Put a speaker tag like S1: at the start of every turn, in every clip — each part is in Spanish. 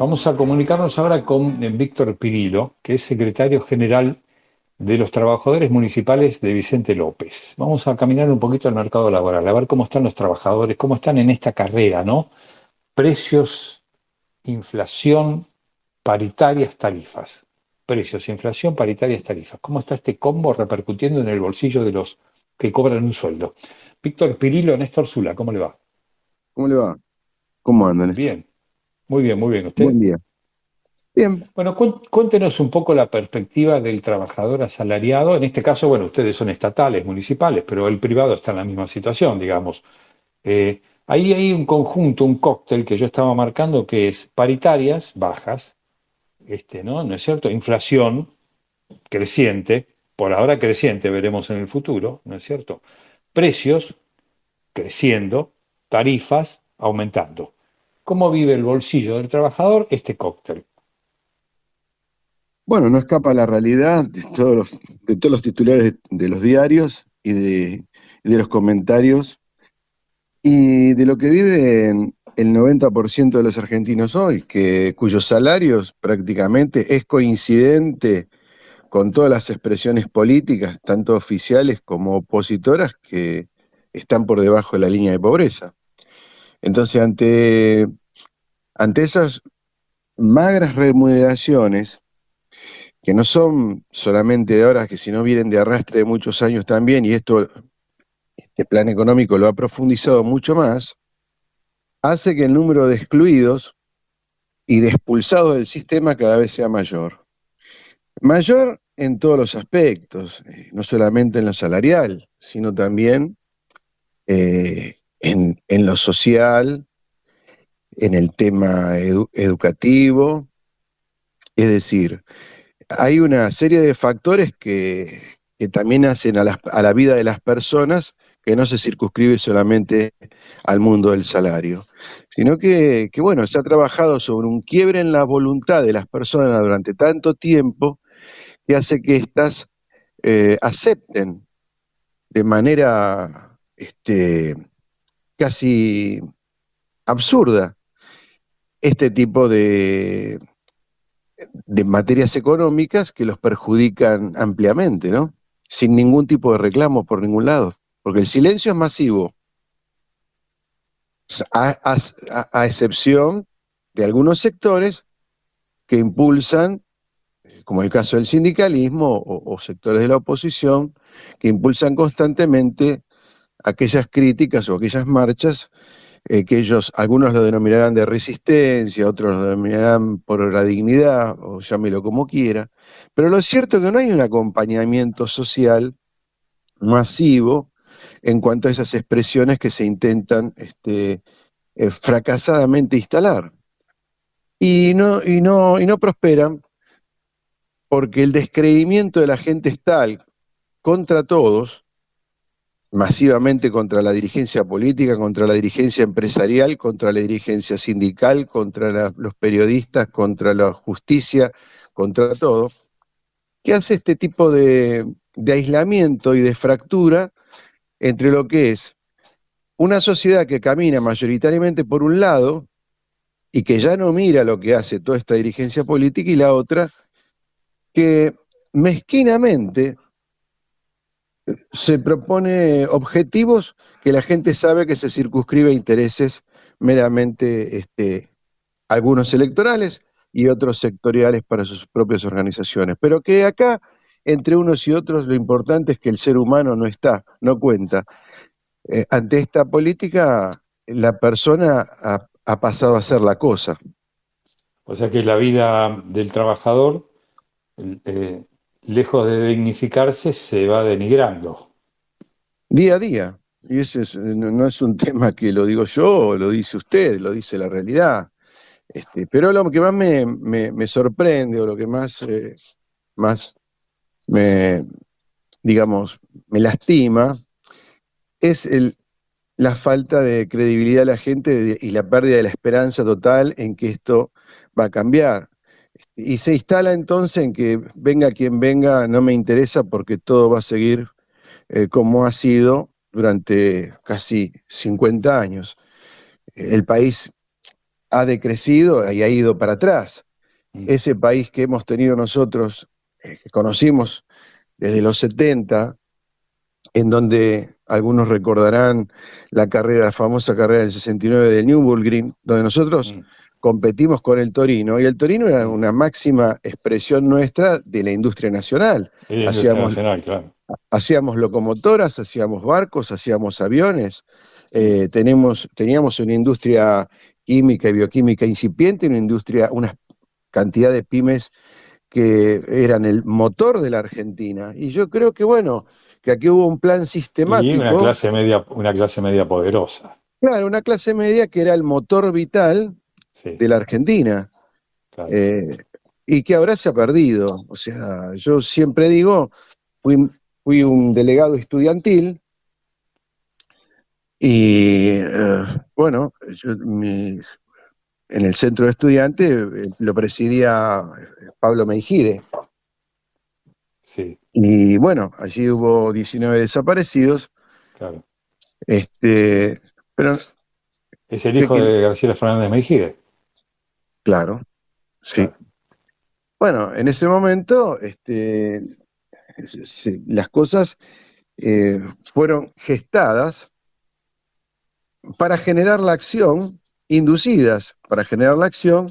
S1: Vamos a comunicarnos ahora con Víctor Pirillo, que es secretario general de los trabajadores municipales de Vicente López. Vamos a caminar un poquito al mercado laboral, a ver cómo están los trabajadores, cómo están en esta carrera, ¿no? Precios, inflación, paritarias, tarifas. Precios, inflación, paritarias, tarifas. ¿Cómo está este combo repercutiendo en el bolsillo de los que cobran un sueldo? Víctor Pirillo, Néstor Zula, ¿cómo le va?
S2: ¿Cómo le va? ¿Cómo anda, Néstor?
S1: Bien, muy bien, muy bien. ¿Usted?
S2: Buen día. Bien,
S1: Bueno, cuéntenos un poco la perspectiva del trabajador asalariado. En este caso, bueno, ustedes son estatales, municipales, pero el privado está en la misma situación, digamos. Ahí hay un conjunto, un cóctel que yo estaba marcando que es paritarias bajas, ¿no? ¿No es cierto? Inflación creciente, por ahora creciente, veremos en el futuro, ¿no es cierto? Precios creciendo, tarifas aumentando. ¿Cómo vive el bolsillo del trabajador este cóctel?
S2: bueno, no escapa la realidad de todos los titulares de los diarios y de los comentarios y de lo que viven el 90% de los argentinos hoy, cuyos salarios prácticamente es coincidente con todas las expresiones políticas, tanto oficiales como opositoras, que están por debajo de la línea de pobreza. Entonces, ante esas magras remuneraciones, que no son solamente de ahora, que si no vienen de arrastre de muchos años también, y este plan económico lo ha profundizado mucho más, hace que el número de excluidos y de expulsados del sistema cada vez sea mayor. Mayor en todos los aspectos, no solamente en lo salarial, sino también en lo social, en el tema educativo, es decir, hay una serie de factores que también hacen a la vida de las personas, que no se circunscribe solamente al mundo del salario, sino que, bueno, se ha trabajado sobre un quiebre en la voluntad de las personas durante tanto tiempo que hace que éstas acepten de manera casi absurda este tipo de materias económicas que los perjudican ampliamente, ¿no? Sin ningún tipo de reclamo por ningún lado, porque el silencio es masivo, a excepción de algunos sectores que impulsan, como el caso del sindicalismo o sectores de la oposición, que impulsan constantemente aquellas críticas o aquellas marchas que algunos lo denominarán de resistencia, otros lo denominarán por la dignidad, o llámelo como quiera, pero lo cierto es que no hay un acompañamiento social masivo en cuanto a esas expresiones que se intentan fracasadamente instalar. Y no prosperan porque el descreimiento de la gente es tal contra todos, masivamente contra la dirigencia política, contra la dirigencia empresarial, contra la dirigencia sindical, contra los periodistas, contra la justicia, contra todo, que hace este tipo de aislamiento y de fractura entre lo que es una sociedad que camina mayoritariamente por un lado y que ya no mira lo que hace toda esta dirigencia política, y la otra que mezquinamente se propone objetivos que la gente sabe que se circunscribe a intereses meramente algunos electorales y otros sectoriales para sus propias organizaciones. Pero que acá, entre unos y otros, lo importante es que el ser humano no está, no cuenta. Ante esta política, la persona ha pasado a ser la cosa,
S1: O sea que la vida del trabajador, eh, lejos de dignificarse, se va denigrando.
S2: día a día. Y ese no es un tema que lo digo yo o lo dice usted, lo dice la realidad. Pero lo que más me sorprende, o lo que más me, digamos, me lastima, es la falta de credibilidad de la gente y la pérdida de la esperanza total en que esto va a cambiar. Y se instala entonces en que venga quien venga, no me interesa porque todo va a seguir como ha sido durante casi 50 años. El país ha decrecido y ha ido para atrás.
S1: Mm.
S2: Ese país que hemos tenido nosotros, que conocimos desde los 70, en donde algunos recordarán la famosa carrera del 69 de Nürburgring, donde nosotros
S1: Mm.
S2: competimos con el Torino, y el Torino era
S1: Mm.
S2: una máxima expresión nuestra de la industria nacional.
S1: Y la industria
S2: Hacíamos,
S1: nacional, claro.
S2: hacíamos locomotoras, hacíamos barcos, hacíamos aviones,
S1: Mm.
S2: teníamos una industria química y bioquímica incipiente, una cantidad de pymes que eran el motor de la Argentina. Y yo creo que, bueno, que aquí hubo un plan
S1: Y
S2: sistemático,
S1: una clase media poderosa.
S2: claro, una clase media que era el motor vital
S1: Sí,
S2: de la Argentina,
S1: claro.
S2: eh, y que ahora se ha perdido. O sea, yo siempre digo, fui, fui un delegado estudiantil y, bueno, en el centro de estudiantes lo presidía Pablo Meijide.
S1: Sí,
S2: Y bueno, allí hubo 19 desaparecidos.
S1: claro.
S2: Este, pero,
S1: Es el
S2: ¿qué
S1: hijo
S2: quiere?
S1: de Graciela Fernández Mejide.
S2: Claro, sí.
S1: Claro.
S2: Bueno, en ese momento, las cosas fueron gestadas para generar la acción, inducidas para generar la acción,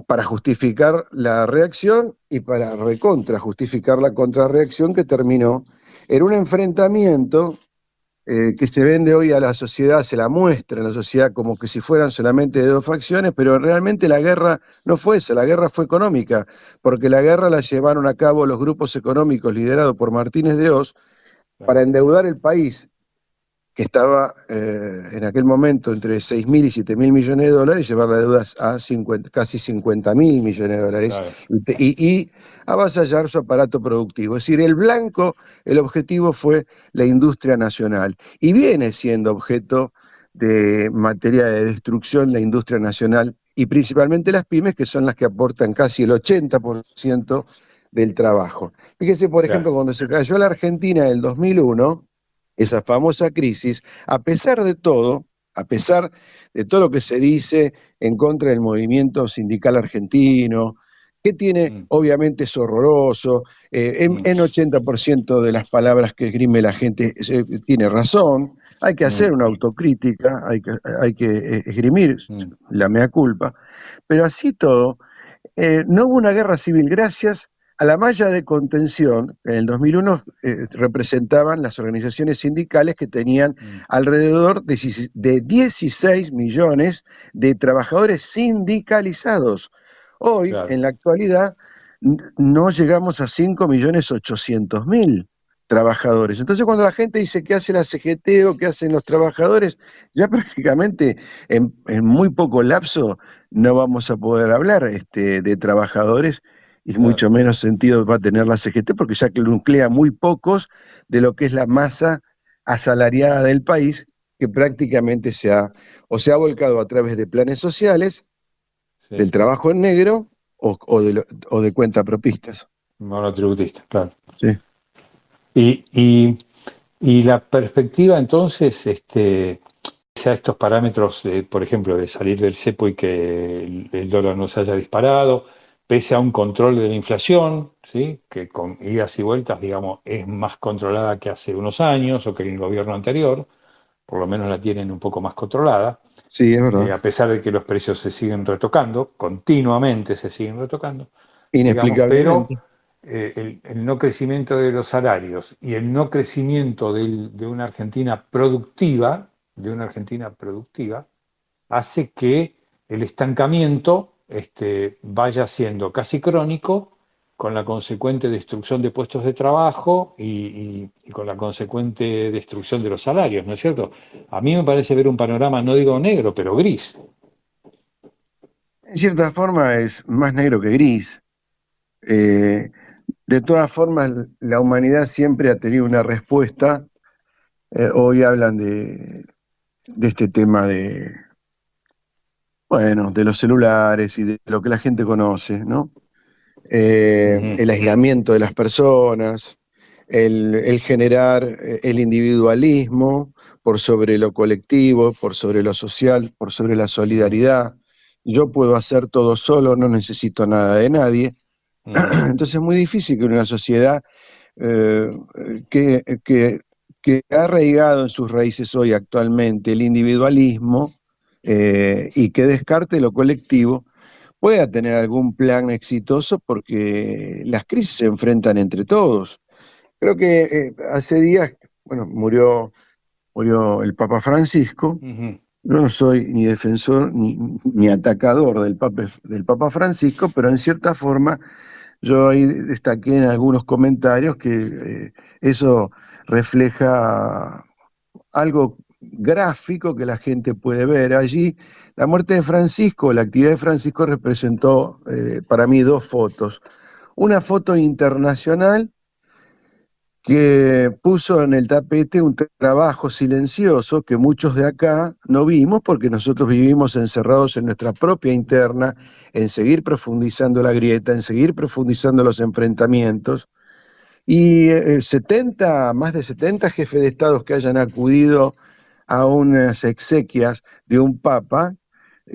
S2: para justificar la reacción y para recontra justificar la contrarreacción que terminó en un enfrentamiento que se vende hoy a la sociedad, se la muestra a la sociedad como que si fueran solamente de dos facciones, pero realmente la guerra no fue esa, la guerra fue económica, porque la guerra la llevaron a cabo los grupos económicos liderados por Martínez de Oz
S1: Claro.
S2: para endeudar el país, que estaba en aquel momento entre 6.000 y 7.000 millones de dólares, llevar la deuda a casi 50.000 millones de dólares
S1: Claro.
S2: y avasallar su aparato productivo. Es decir, el objetivo fue la industria nacional y viene siendo objeto de materia de destrucción la industria nacional y principalmente las pymes, que son las que aportan casi el 80% del trabajo. Fíjese, por
S1: Claro.
S2: ejemplo, cuando se cayó la Argentina en el 2001, esa famosa crisis, a pesar de todo lo que se dice en contra del movimiento sindical argentino, que tiene,
S1: Mm.
S2: obviamente es horroroso,
S1: Mm.
S2: en 80% de las palabras que esgrime la gente tiene razón, hay que
S1: Mm.
S2: hacer una autocrítica, hay que esgrimir
S1: Mm.
S2: la mea culpa, pero así todo, no hubo una guerra civil gracias a la malla de contención. En el 2001 representaban las organizaciones sindicales que tenían
S1: Mm.
S2: alrededor de 16 millones de trabajadores sindicalizados. Hoy,
S1: Claro.
S2: en la actualidad, no llegamos a 5.800.000 trabajadores. Entonces, cuando la gente dice qué hace la CGT o qué hacen los trabajadores, ya prácticamente en muy poco lapso no vamos a poder hablar de trabajadores y
S1: Claro.
S2: mucho menos sentido va a tener la CGT porque ya que nuclea muy pocos de lo que es la masa asalariada del país que prácticamente se ha volcado a través de planes sociales, del
S1: Sí.
S2: trabajo en negro o de cuenta propistas.
S1: Monotributista, claro.
S2: ¿Sí?
S1: Y, y, y la perspectiva entonces, a estos parámetros, por ejemplo, de salir del cepo y que el dólar no se haya disparado, pese a un control de la inflación, ¿sí? Que con idas y vueltas, digamos, es más controlada que hace unos años o que en el gobierno anterior, por lo menos la tienen un poco más controlada,
S2: Sí, es verdad.
S1: a pesar de que los precios se siguen retocando, continuamente se siguen retocando, digamos, pero
S2: Inexplicablemente.
S1: el no crecimiento de los salarios y el no crecimiento de una Argentina productiva, hace que el estancamiento vaya siendo casi crónico, con la consecuente destrucción de puestos de trabajo y con la consecuente destrucción de los salarios, ¿no es cierto? A mí me parece ver un panorama, no digo negro, pero gris.
S2: En cierta forma es más negro que gris. Eh, de todas formas, la humanidad siempre ha tenido una respuesta. Hoy hablan de este tema bueno, de los celulares y de lo que la gente conoce, ¿no?
S1: Ujú.
S2: El aislamiento de las personas, el generar el individualismo por sobre lo colectivo, por sobre lo social, por sobre la
S1: Mm,
S2: solidaridad. Yo puedo hacer todo solo, no necesito nada de nadie.
S1: mm,
S2: Entonces es muy difícil que una sociedad eh, que, que, que ha arraigado en sus raíces hoy actualmente el individualismo y que descarte lo colectivo, pueda tener algún plan exitoso porque las crisis se enfrentan entre todos. Creo que hace días, bueno, murió el Papa Francisco.
S1: ujú.
S2: Yo no soy ni defensor ni atacador del Papa Francisco, pero en cierta forma yo ahí destaqué en algunos comentarios que eso refleja algo gráfico que la gente puede ver. Allí, la muerte de Francisco, la actividad de Francisco representó para mí dos fotos. Una foto internacional que puso en el tapete un trabajo silencioso que muchos de acá no vimos porque nosotros vivimos encerrados en nuestra propia interna, en seguir profundizando la grieta, en seguir profundizando los enfrentamientos. Y más de 70 jefes de estados que hayan acudido a unas exequias de un papa,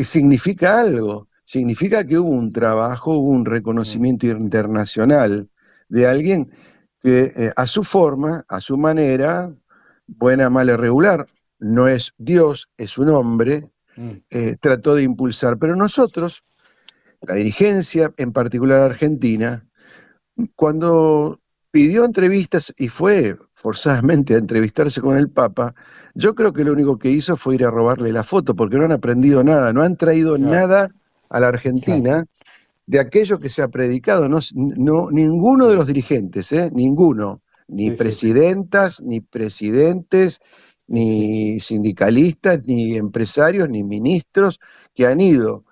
S2: significa algo. Significa que hubo un trabajo, hubo un
S1: Mm,
S2: reconocimiento internacional de alguien que a su forma, a su manera, buena, mala, regular, no es Dios, es un hombre,
S1: mm,
S2: trató de impulsar. Pero nosotros, la dirigencia, en particular argentina, cuando pidió entrevistas y fue forzadamente a entrevistarse con el Papa, yo creo que lo único que hizo fue ir a robarle la foto, porque no han aprendido nada, no han traído
S1: claro,
S2: nada a la
S1: claro.
S2: Argentina de aquello que se ha predicado. No, ninguno de
S1: Mm,
S2: los dirigentes, ninguno, ni
S1: sí, sí, sí,
S2: presidentas, ni presidentes,
S1: sí, sí.
S2: ni sindicalistas, ni empresarios, ni ministros que han ido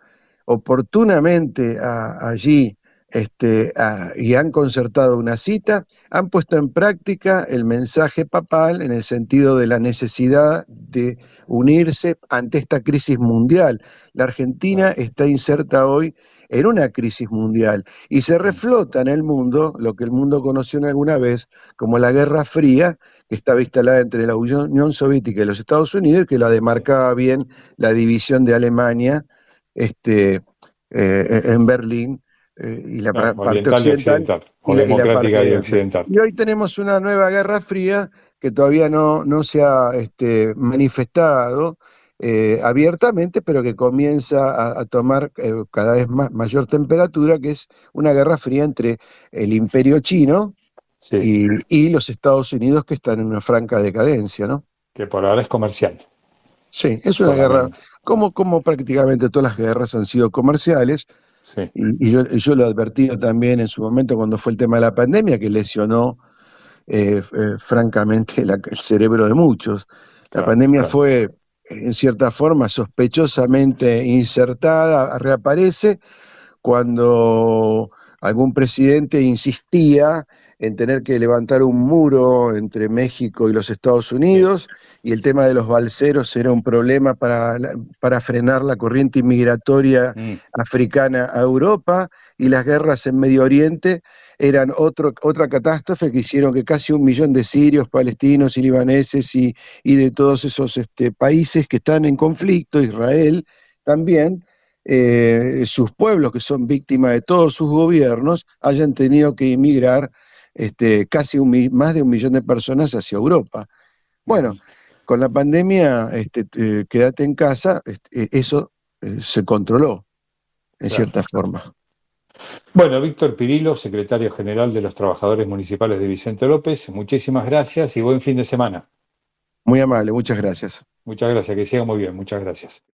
S2: oportunamente allí y han concertado una cita, han puesto en práctica el mensaje papal en el sentido de la necesidad de unirse ante esta crisis mundial. La Argentina
S1: Claro.
S2: está inserta hoy en una crisis mundial y se
S1: Mm,
S2: reflota en el mundo lo que el mundo conoció en alguna vez como la Guerra Fría, que estaba instalada entre la Unión Soviética y los Estados Unidos y que la
S1: sí.
S2: demarcaba bien la división de Alemania en Berlín y la
S1: Claro,
S2: parte
S1: oriental y
S2: occidental
S1: occidental, o
S2: y la parte
S1: democrática y
S2: oriental.
S1: occidental.
S2: Y hoy tenemos una nueva Guerra Fría que todavía no se ha manifestado abiertamente, pero que comienza a tomar cada vez mayor temperatura, que es una Guerra Fría entre el Imperio Chino
S1: Sí,
S2: y los Estados Unidos, que están en una franca decadencia, ¿no?
S1: que por ahora es comercial
S2: Sí, es una guerra,
S1: solamente.
S2: como prácticamente todas las guerras han sido comerciales.
S1: Sí,
S2: Y yo lo advertía también en su momento cuando fue el tema de la pandemia, que lesionó francamente el cerebro de muchos. La
S1: claro,
S2: pandemia
S1: claro.
S2: fue, en cierta forma, sospechosamente insertada, reaparece cuando algún presidente insistía en tener que levantar un muro entre México y los Estados
S1: Sí.
S2: Unidos, y el tema de los balseros era un problema para frenar la corriente inmigratoria
S1: Mm,
S2: africana a Europa, y las guerras en Medio Oriente eran otra catástrofe que hicieron que casi 1 millón de sirios, palestinos y libaneses y de todos esos países que están en conflicto, Israel también, sus pueblos, que son víctimas de todos sus gobiernos, hayan tenido que emigrar más de 1 millón de personas hacia Europa. Bueno,
S1: ujú,
S2: con la pandemia, quédate en casa, eso se controló en
S1: claro.
S2: cierta forma.
S1: Bueno, Víctor Pirillo, secretario general de los Trabajadores Municipales de Vicente López, muchísimas gracias y buen fin de semana.
S2: Muy amable, muchas gracias.
S1: Muchas gracias, que siga muy bien, muchas gracias.